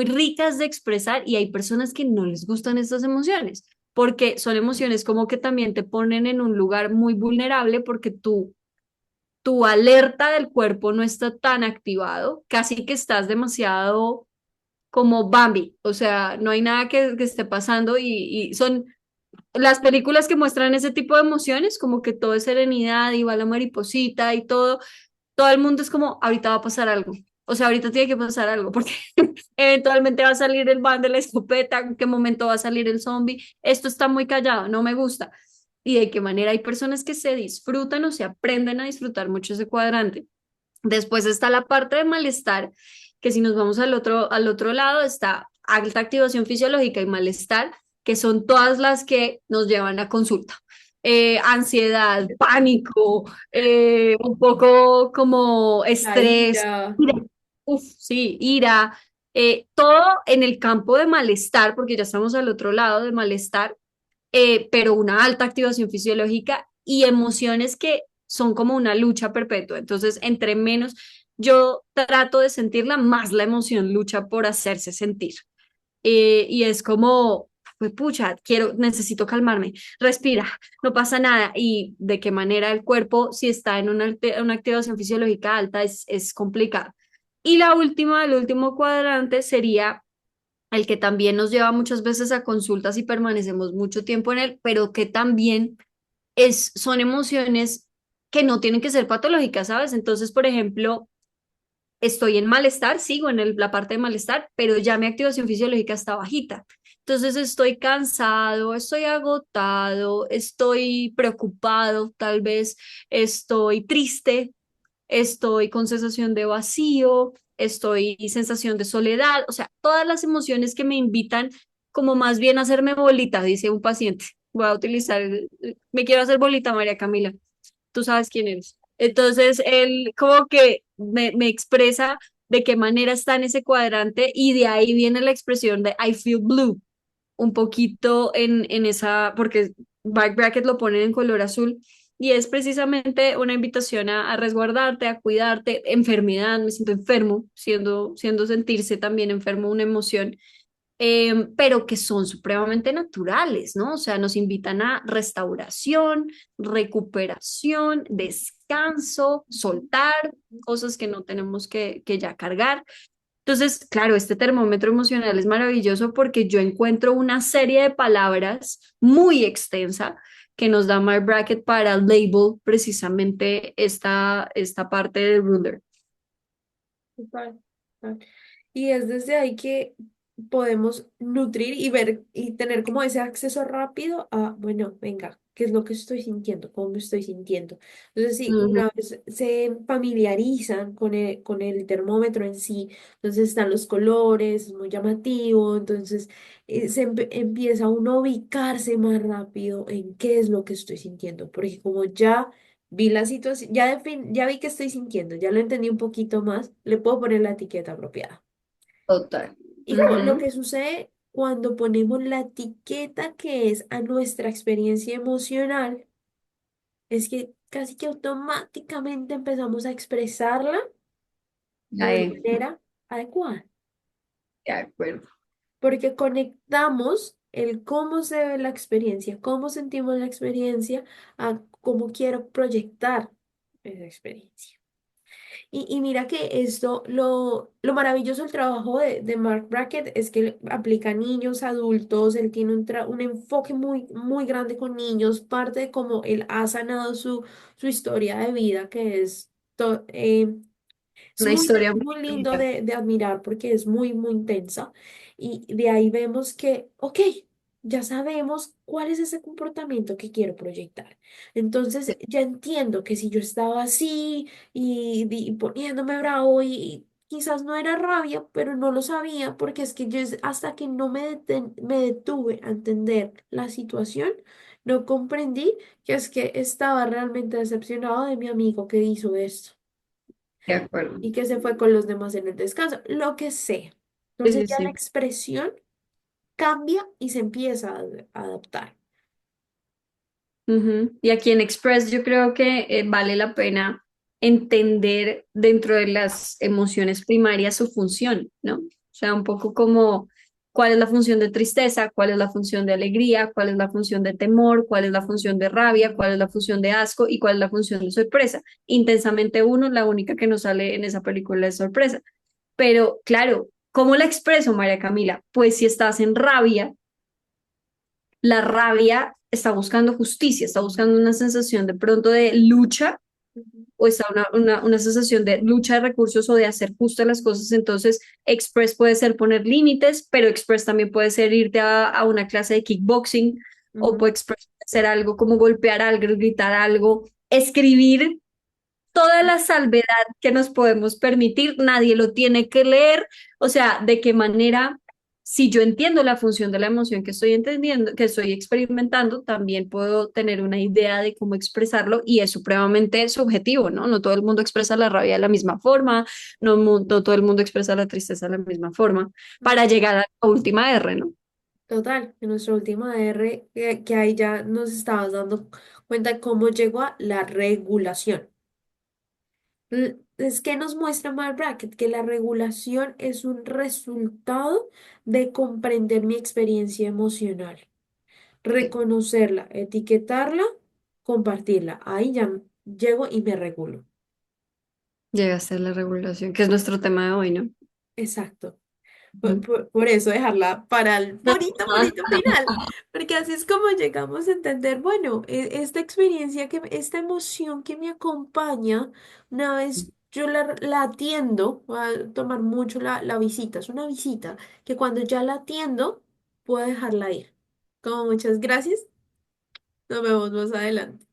S1: ricas de expresar y hay personas que no les gustan estas emociones porque son emociones como que también te ponen en un lugar muy vulnerable porque tu alerta del cuerpo no está tan activado, casi que estás demasiado como Bambi, o sea, no hay nada que esté pasando y son las películas que muestran ese tipo de emociones, como que todo es serenidad y va la mariposita y todo el mundo es como, ahorita va a pasar algo. O sea, ahorita tiene que pasar algo, porque eventualmente va a salir el van de la escopeta, en qué momento va a salir el zombie. Esto está muy callado, no me gusta. Y de qué manera hay personas que se disfrutan o se aprenden a disfrutar mucho ese cuadrante. Después está la parte de malestar, que si nos vamos al otro lado, está alta activación fisiológica y malestar, que son todas las que nos llevan a consulta. Ansiedad, pánico, un poco como
S2: La
S1: estrés,
S2: ira.
S1: ira, sí, ira, todo en el campo de malestar, porque ya estamos al otro lado de malestar, pero una alta activación fisiológica y emociones que son como una lucha perpetua. Entonces, entre menos yo trato de sentirla, más la emoción lucha por hacerse sentir. Y es como, pues pucha, necesito calmarme, respira, no pasa nada. Y de qué manera el cuerpo, si está en una activación fisiológica alta, es complicado. Y la última, el último cuadrante sería el que también nos lleva muchas veces a consultas y permanecemos mucho tiempo en él, pero que también son emociones que no tienen que ser patológicas, ¿sabes? Entonces, por ejemplo, estoy en malestar, sigo en la parte de malestar, pero ya mi activación fisiológica está bajita. Entonces estoy cansado, estoy agotado, estoy preocupado, tal vez estoy triste, estoy con sensación de vacío, estoy sensación de soledad, o sea, todas las emociones que me invitan como más bien a hacerme bolita, dice un paciente. Voy a utilizar, me quiero hacer bolita, María Camila, tú sabes quién eres. Entonces, él como que me expresa de qué manera está en ese cuadrante y de ahí viene la expresión de I feel blue, un poquito en esa, porque Back Bracket lo ponen en color azul y es precisamente una invitación a resguardarte, a cuidarte, enfermedad, me siento enfermo, siendo sentirse también enfermo una emoción, pero que son supremamente naturales, ¿no? O sea, nos invitan a restauración, recuperación, descanso, soltar cosas que no tenemos que ya cargar. Entonces, claro, este termómetro emocional es maravilloso porque yo encuentro una serie de palabras muy extensa que nos da Mark Brackett para label precisamente esta parte del ruler.
S2: Total, total. Y es desde ahí que podemos nutrir y ver y tener como ese acceso rápido a, bueno, venga, ¿qué es lo que estoy sintiendo? ¿Cómo me estoy sintiendo? Entonces, sí,
S1: Ujú.
S2: una vez se familiarizan con el termómetro en sí, entonces están los colores, es muy llamativo, entonces empieza uno a ubicarse más rápido en qué es lo que estoy sintiendo, porque como ya vi la situación, ya vi que estoy sintiendo, ya lo entendí un poquito más, le puedo poner la etiqueta apropiada.
S1: Total.
S2: Y lo
S1: Ujú.
S2: que sucede cuando ponemos la etiqueta que es a nuestra experiencia emocional es que casi que automáticamente empezamos a expresarla de una
S1: Ay,
S2: manera adecuada,
S1: de acuerdo.
S2: porque conectamos el cómo se ve la experiencia, cómo sentimos la experiencia, a cómo quiero proyectar esa experiencia. Y mira que esto, lo maravilloso del trabajo de Mark Brackett es que él aplica a niños, adultos, él tiene un enfoque muy, muy grande con niños, parte de cómo él ha sanado su historia de vida, que es
S1: Una historia muy
S2: muy lindo
S1: bonita.
S2: de admirar porque es muy, muy intensa. Y de ahí vemos que, ok, ya sabemos cuál es ese comportamiento que quiero proyectar. Entonces ya entiendo que si yo estaba así y poniéndome bravo y quizás no era rabia, pero no lo sabía porque es que hasta que no me detuve a entender la situación, no comprendí que es que estaba realmente decepcionado de mi amigo que hizo esto
S1: De acuerdo.
S2: y que se fue con los demás en el descanso, lo que sea.
S1: Sí,
S2: Entonces
S1: sí,
S2: ya la
S1: sí.
S2: expresión cambia y se empieza a adaptar.
S1: Ujú. Y aquí en Express yo creo que vale la pena entender dentro de las emociones primarias su función, ¿no? O sea, un poco como cuál es la función de tristeza, cuál es la función de alegría, cuál es la función de temor, cuál es la función de rabia, cuál es la función de asco y cuál es la función de sorpresa. Intensamente uno, la única que nos sale en esa película es sorpresa. Pero claro, ¿cómo la expreso, María Camila? Pues si estás en rabia, la rabia está buscando justicia, está buscando una sensación de pronto de lucha
S2: Ujú,
S1: o está una sensación de lucha de recursos o de hacer justo las cosas. Entonces, Express puede ser poner límites, pero Express también puede ser irte a una clase de kickboxing o
S2: ujú.
S1: puede Express ser algo como golpear algo, gritar algo, escribir toda la salvedad que nos podemos permitir, nadie lo tiene que leer, o sea, de qué manera, si yo entiendo la función de la emoción que estoy entendiendo, que estoy experimentando, también puedo tener una idea de cómo expresarlo y es supremamente subjetivo, ¿no? No todo el mundo expresa la rabia de la misma forma, no todo el mundo expresa la tristeza de la misma forma, para llegar a la última R, ¿no?
S2: Total, en nuestra última R, que ahí ya nos estabas dando cuenta de cómo llegó a la regulación. Es que nos muestra Mark Brackett que la regulación es un resultado de comprender mi experiencia emocional,
S1: Sí,
S2: reconocerla, etiquetarla, compartirla. Ahí ya llego y me regulo.
S1: llega a ser la regulación, que es nuestro tema de hoy, ¿no?
S2: Exacto.
S1: Ujú.
S2: Por eso dejarla para el bonito, bonito final, porque así es como llegamos a entender, bueno, esta experiencia, esta emoción que me acompaña, una vez yo la atiendo, voy a tomar mucho la visita, es una visita que cuando ya la atiendo, puedo dejarla ir. Como muchas gracias, nos vemos más adelante.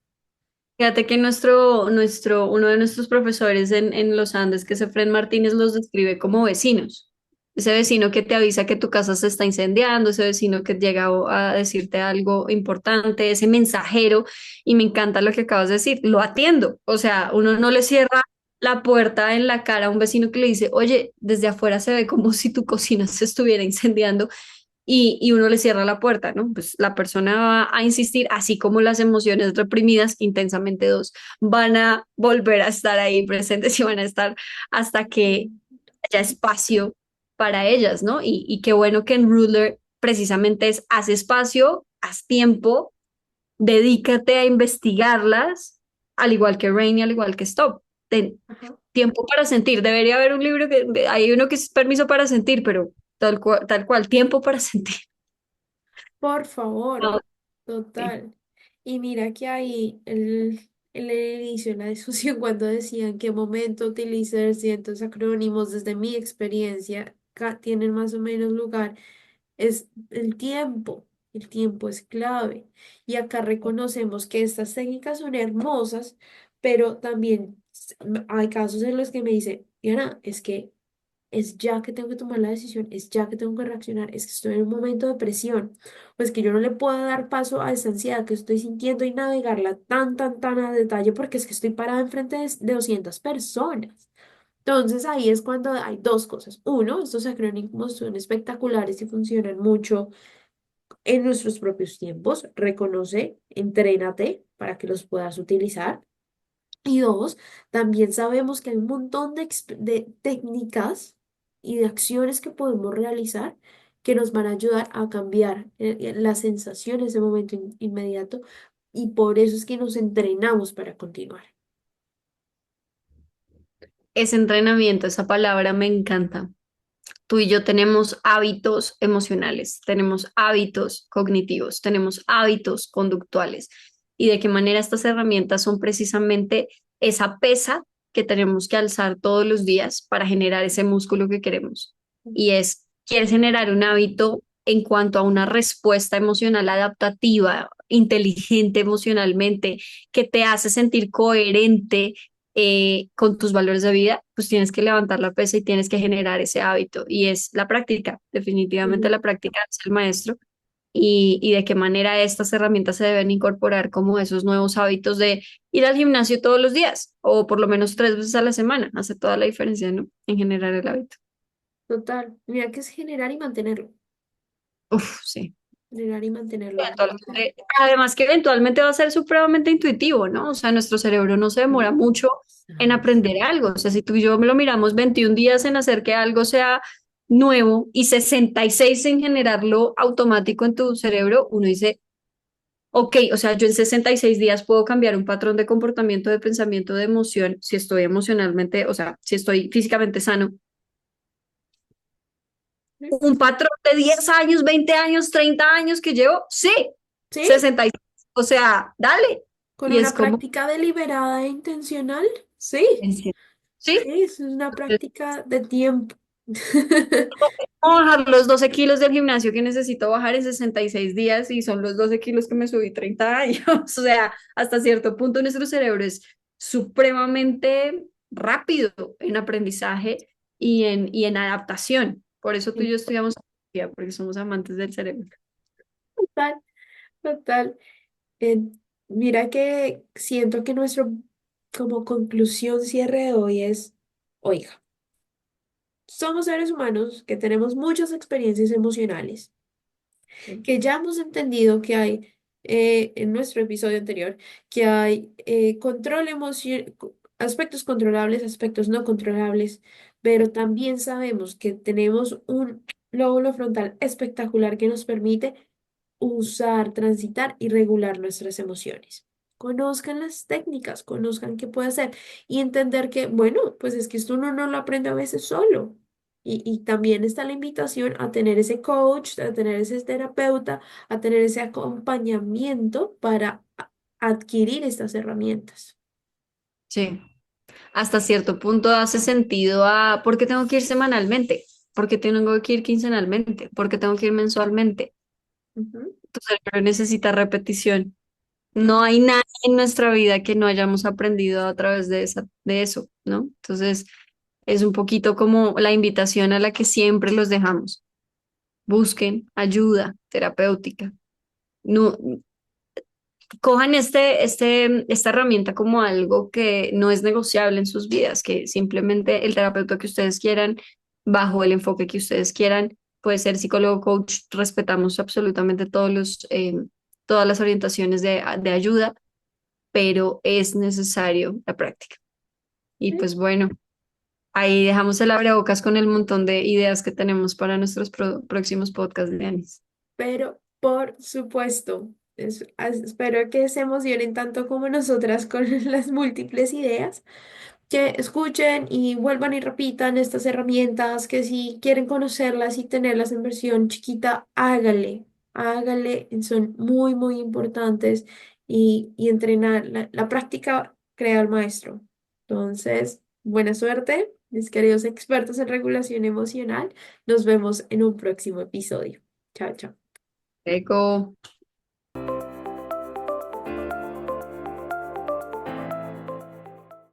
S1: Fíjate que uno de nuestros profesores en los Andes, que es Efren Martínez, los describe como vecinos. Ese vecino que te avisa que tu casa se está incendiando, ese vecino que llega a decirte algo importante, ese mensajero, y me encanta lo que acabas de decir, lo atiendo. O sea, uno no le cierra la puerta en la cara a un vecino que le dice, oye, desde afuera se ve como si tu cocina se estuviera incendiando y uno le cierra la puerta, ¿no? Pues la persona va a insistir, así como las emociones reprimidas, intensamente dos, van a volver a estar ahí presentes y van a estar hasta que haya espacio para ellas, ¿no? Y qué bueno que en Ruler precisamente es, haz espacio, haz tiempo, dedícate a investigarlas, al igual que Rain y al igual que Stop. Ten
S2: Ajá.
S1: tiempo para sentir. Debería haber un libro que hay uno que es permiso para sentir, pero tal cual, tiempo para sentir.
S2: Por favor,
S1: Ah, sí.
S2: total. Y mira que ahí el inicio de la discusión cuando decían en qué momento utilizar ciertos acrónimos, desde mi experiencia, tienen más o menos lugar, es el tiempo. El tiempo es clave. Y acá reconocemos que estas técnicas son hermosas, pero también hay casos en los que me dice, Diana, es que es ya que tengo que tomar la decisión, es ya que tengo que reaccionar, es que estoy en un momento de presión, pues que yo no le puedo dar paso a esa ansiedad que estoy sintiendo y navegarla tan a detalle porque es que estoy parada enfrente de 200 personas. Entonces ahí es cuando hay dos cosas. Uno, estos acrónimos son espectaculares y funcionan mucho en nuestros propios tiempos. Reconoce, entrénate para que los puedas utilizar. Y dos, también sabemos que hay un montón de técnicas y de acciones que podemos realizar que nos van a ayudar a cambiar las sensaciones de momento inmediato y por eso es que nos entrenamos para continuar.
S1: Ese entrenamiento, esa palabra me encanta. Tú y yo tenemos hábitos emocionales, tenemos hábitos cognitivos, tenemos hábitos conductuales y de qué manera estas herramientas son precisamente esa pesa que tenemos que alzar todos los días para generar ese músculo que queremos. Y es, quieres generar un hábito en cuanto a una respuesta emocional adaptativa, inteligente emocionalmente, que te hace sentir coherente con tus valores de vida, pues tienes que levantar la pesa y tienes que generar ese hábito. Y es la práctica, definitivamente
S2: Ujú.
S1: la práctica es el maestro. Y de qué manera estas herramientas se deben incorporar como esos nuevos hábitos de ir al gimnasio todos los días o por lo menos 3 veces a la semana. Hace toda la diferencia, ¿no? En generar el hábito.
S2: Total. Mira que es generar y mantenerlo.
S1: Uf, sí.
S2: Generar y mantenerlo.
S1: Además que eventualmente va a ser supremamente intuitivo, ¿no? O sea, nuestro cerebro no se demora mucho en aprender algo. O sea, si tú y yo me lo miramos 21 días en hacer que algo sea nuevo y 66 en generarlo automático en tu cerebro, uno dice, ok, o sea, yo en 66 días puedo cambiar un patrón de comportamiento, de pensamiento, de emoción, si estoy emocionalmente, o sea, si estoy físicamente sano.
S2: Ujú.
S1: Un patrón de 10 años, 20 años, 30 años que llevo, sí,
S2: ¿Sí?
S1: 66. O sea, dale.
S2: Con
S1: Y es
S2: una
S1: como,
S2: práctica deliberada e intencional. Sí.
S1: sí,
S2: Sí, es una práctica de tiempo.
S1: ¿cómo bajar los 12 kilos del gimnasio que necesito bajar en 66 días y son los 12 kilos que me subí 30 años? O sea, hasta cierto punto nuestro cerebro es supremamente rápido en aprendizaje y en adaptación. Por eso tú y yo estudiamos psicología, porque somos amantes del cerebro.
S2: Total, total. Eh, Mira que siento que nuestro como conclusión cierre de hoy es, oiga, somos seres humanos que tenemos muchas experiencias emocionales,
S1: Sí.
S2: que ya hemos entendido que hay en nuestro episodio anterior, que hay control emocional, aspectos controlables, aspectos no controlables, pero también sabemos que tenemos un lóbulo frontal espectacular que nos permite usar, transitar y regular nuestras emociones. Conozcan las técnicas, conozcan qué puede hacer y entender que, bueno, pues es que esto uno no lo aprende a veces solo. Y también está la invitación a tener ese coach, a tener ese terapeuta, a tener ese acompañamiento para adquirir estas herramientas.
S1: Sí. Hasta cierto punto hace sentido a por qué tengo que ir semanalmente, por qué tengo que ir quincenalmente, por qué tengo que ir mensualmente.
S2: Ujú.
S1: Tu cerebro necesita repetición.
S2: Tot-
S1: No hay nada en nuestra vida que no hayamos aprendido a través de eso, ¿no? Entonces, es un poquito como la invitación a la que siempre los dejamos. Busquen ayuda terapéutica. No, cojan esta herramienta como algo que no es negociable en sus vidas, que simplemente el terapeuta que ustedes quieran, bajo el enfoque que ustedes quieran, puede ser psicólogo, coach, respetamos absolutamente todas las orientaciones de ayuda, pero es necesario la práctica. Y
S2: Sí.
S1: pues bueno, ahí dejamos el abrebocas con el montón de ideas que tenemos para nuestros próximos podcasts de Anis.
S2: Pero por supuesto, espero que se emocionen tanto como nosotras con las múltiples ideas, que escuchen y vuelvan y repitan estas herramientas, que si quieren conocerlas y tenerlas en versión chiquita, hágale, son muy, muy importantes y entrenar. La práctica crea al maestro. Entonces, buena suerte, mis queridos expertos en regulación emocional. Nos vemos en un próximo episodio. Chao, chao.
S1: Eco.